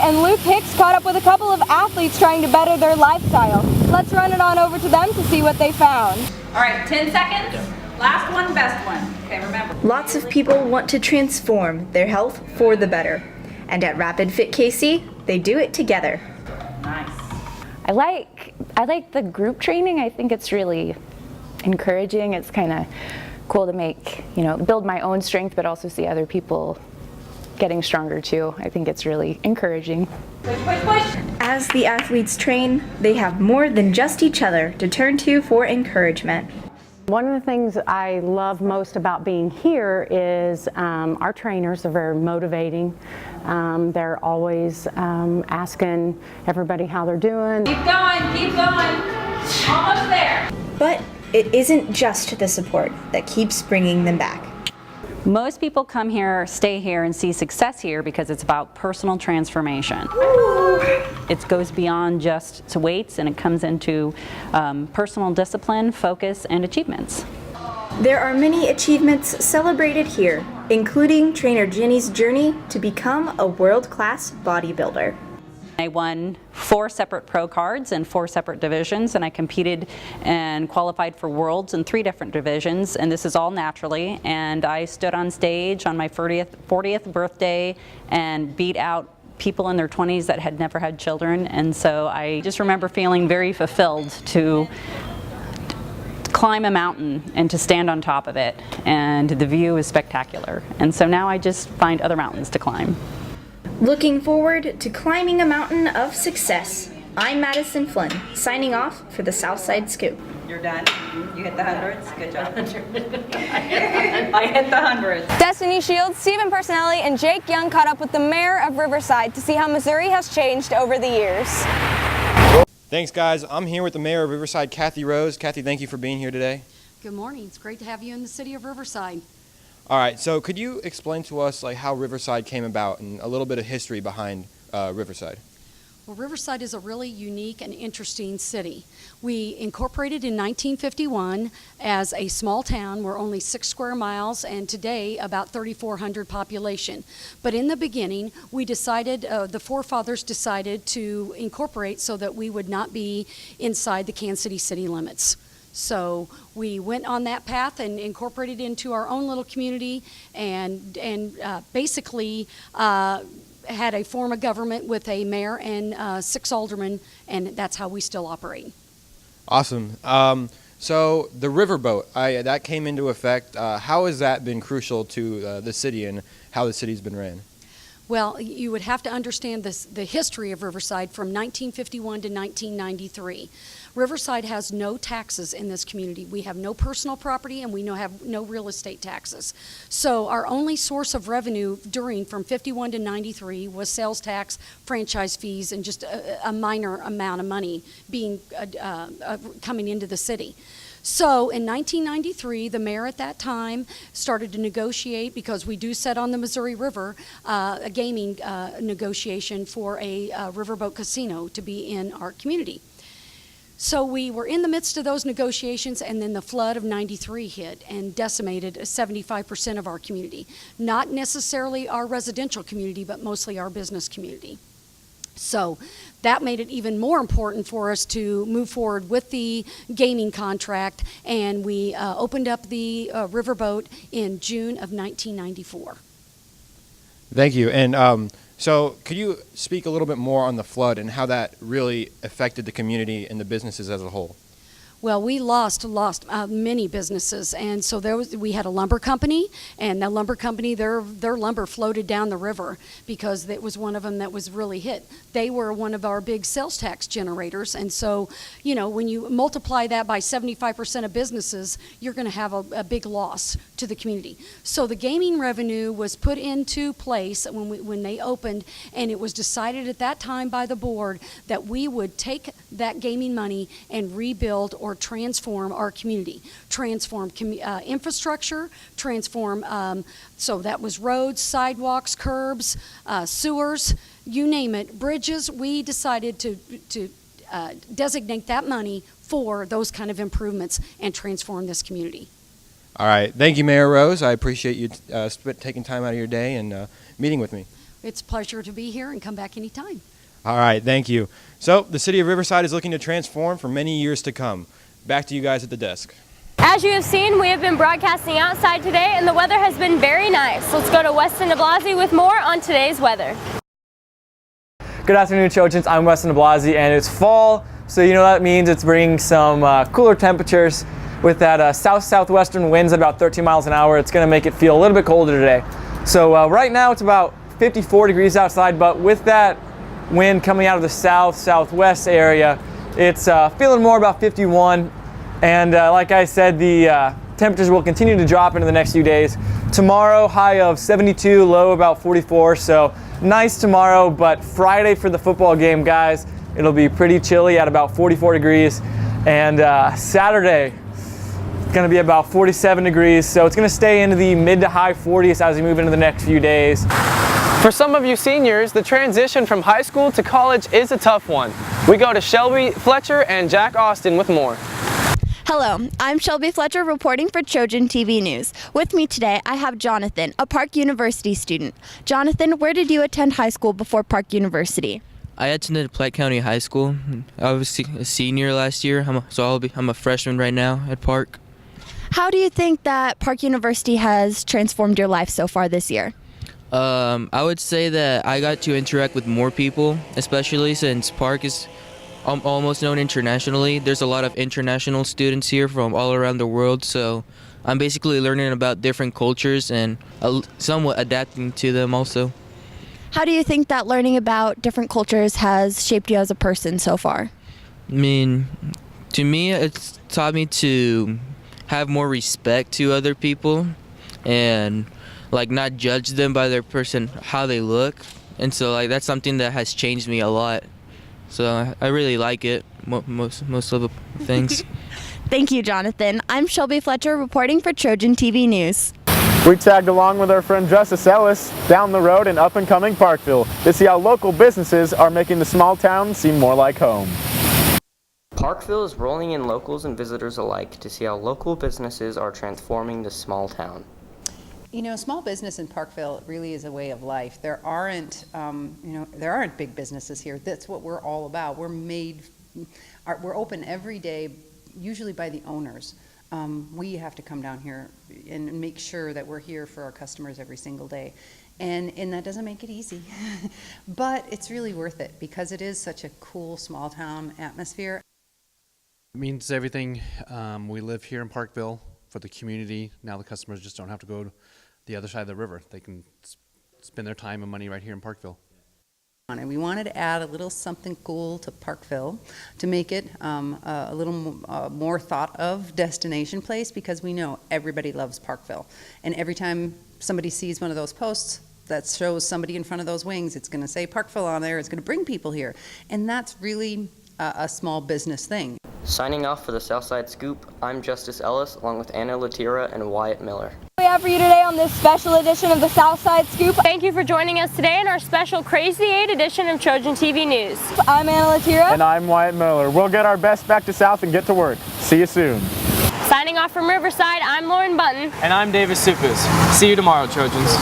and Luke Hicks caught up with a couple of athletes trying to better their lifestyle. Let's run it on over to them to see what they found. All right, 10 seconds. Last one, best one. Okay, remember. Lots of people want to transform their health for the better. And at RapidFit KC, they do it together. Nice. I like the group training. I think it's really encouraging. It's kind of cool to make, build my own strength, but also see other people getting stronger too. I think it's really encouraging. Push, push, push. As the athletes train, they have more than just each other to turn to for encouragement. One of the things I love most about being here is our trainers are very motivating. They're always asking everybody how they're doing. Keep going, keep going. Almost there. But it isn't just the support that keeps bringing them back. Most people come here, stay here, and see success here because it's about personal transformation. It goes beyond just weights, and it comes into personal discipline, focus, and achievements. There are many achievements celebrated here, including trainer Jenny's journey to become a world-class bodybuilder. I won 4 separate pro cards in 4 separate divisions, and I competed and qualified for worlds in 3 different divisions, and this is all naturally. And I stood on stage on my 40th birthday and beat out people in their 20s that had never had children, and so I just remember feeling very fulfilled to climb a mountain and to stand on top of it, and the view is spectacular. And so now I just find other mountains to climb. Looking forward to climbing a mountain of success. I'm Madison Flynn, signing off for the Southside Scoop. You're done. You hit the hundreds. Good job. I hit the hundreds. Destiny Shields, Stephen Personelli, and Jake Young caught up with the mayor of Riverside to see how Missouri has changed over the years. Thanks, guys. I'm here with the mayor of Riverside, Kathy Rose. Kathy, thank you for being here today. Good morning. It's great to have you in the city of Riverside. All right, so could you explain to us how Riverside came about and a little bit of history behind Riverside? Well, Riverside is a really unique and interesting city. We incorporated in 1951 as a small town. We're only 6 square miles, and today about 3,400 population. But in the beginning, we decided, the forefathers decided to incorporate so that we would not be inside the Kansas City limits. So we went on that path and incorporated into our own little community, and basically had a form of government with a mayor and 6 aldermen, and that's how we still operate. Awesome. So the riverboat, that came into effect. How has that been crucial to the city and how the city's been ran? Well, you would have to understand the history of Riverside from 1951 to 1993. Riverside has no taxes in this community. We have no personal property, and we have no real estate taxes. So our only source of revenue from 51 to 93 was sales tax, franchise fees, and just a minor amount of money being coming into the city. So in 1993, the mayor at that time started to negotiate, because we do set on the Missouri River, a gaming negotiation for a riverboat casino to be in our community. So we were in the midst of those negotiations, and then the flood of 93 hit and decimated 75% of our community. Not necessarily our residential community, but mostly our business community. So that made it even more important for us to move forward with the gaming contract, and we opened up the riverboat in June of 1994. Thank you. And so could you speak a little bit more on the flood and how that really affected the community and the businesses as a whole? Well, we lost many businesses, and so we had a lumber company, and the lumber company, their lumber floated down the river because it was one of them that was really hit. They were one of our big sales tax generators, and so, when you multiply that by 75% of businesses, you're going to have a big loss to the community. So the gaming revenue was put into place when they opened, and it was decided at that time by the board that we would take that gaming money and rebuild or transform our community, transform infrastructure, transform, so that was roads, sidewalks, curbs, sewers, you name it, bridges. We decided to designate that money for those kind of improvements and transform this community. All right. Thank you, Mayor Rose. I appreciate you taking time out of your day and meeting with me. It's a pleasure to be here and come back anytime. All right, thank you. So the city of Riverside is looking to transform for many years to come. Back to you guys at the desk. As you have seen, we have been broadcasting outside today and the weather has been very nice. Let's go to Weston DeBlasi with more on today's weather. Good afternoon, Trojans. I'm Weston DeBlasi, and it's fall, so you know that means it's bringing some cooler temperatures. With that south-southwestern winds at about 13 miles an hour, it's going to make it feel a little bit colder today. So right now it's about 54 degrees outside, but with that wind coming out of the south-southwest area, it's feeling more about 51. And like I said, the temperatures will continue to drop into the next few days. Tomorrow, high of 72, low about 44, so nice tomorrow, but Friday for the football game, guys, it'll be pretty chilly at about 44 degrees. And Saturday, going to be about 47 degrees, so it's going to stay into the mid to high 40s as we move into the next few days. For some of you seniors, the transition from high school to college is a tough one. We go to Shelby Fletcher and Jack Austin with more. Hello, I'm Shelby Fletcher reporting for Trojan TV News. With me today, I have Jonathan, a Park University student. Jonathan, where did you attend high school before Park University? I attended Platte County High School. I was a senior last year, I'm a freshman right now at Park. How do you think that Park University has transformed your life so far this year? I would say that I got to interact with more people, especially since Park is almost known internationally. There's a lot of international students here from all around the world, so I'm basically learning about different cultures and somewhat adapting to them also. How do you think that learning about different cultures has shaped you as a person so far? I mean, to me, it's taught me to have more respect to other people and like not judge them by their person, how they look. And so like that's something that has changed me a lot. So I really like it, most of the things. Thank you, Jonathan. I'm Shelby Fletcher reporting for Trojan TV News. We tagged along with our friend Justice Ellis down the road in up-and-coming Parkville to see how local businesses are making the small town seem more like home. Parkville is rolling in locals and visitors alike to see how local businesses are transforming this small town. You know, small business in Parkville really is a way of life. There aren't big businesses here. That's what we're all about. We're open every day, usually by the owners. We have to come down here and make sure that we're here for our customers every single day. And that doesn't make it easy, but it's really worth it because it is such a cool small town atmosphere. It means everything. We live here in Parkville for the community. Now the customers just don't have to go to the other side of the river. They can spend their time and money right here in Parkville. And we wanted to add a little something cool to Parkville to make it a little more thought of destination place because we know everybody loves Parkville. And every time somebody sees one of those posts that shows somebody in front of those wings, it's going to say Parkville on there. It's going to bring people here. And that's really a small business thing. Signing off for the Southside Scoop, I'm Justice Ellis along with Anna Latira and Wyatt Miller. We have for you today on this special edition of the Southside Scoop. Thank you for joining us today in our special Crazy 8 edition of Trojan TV News. I'm Anna Latira. And I'm Wyatt Miller. We'll get our best back to South and get to work. See you soon. Signing off from Riverside, I'm Lauren Button. And I'm Davis Sufus. See you tomorrow, Trojans.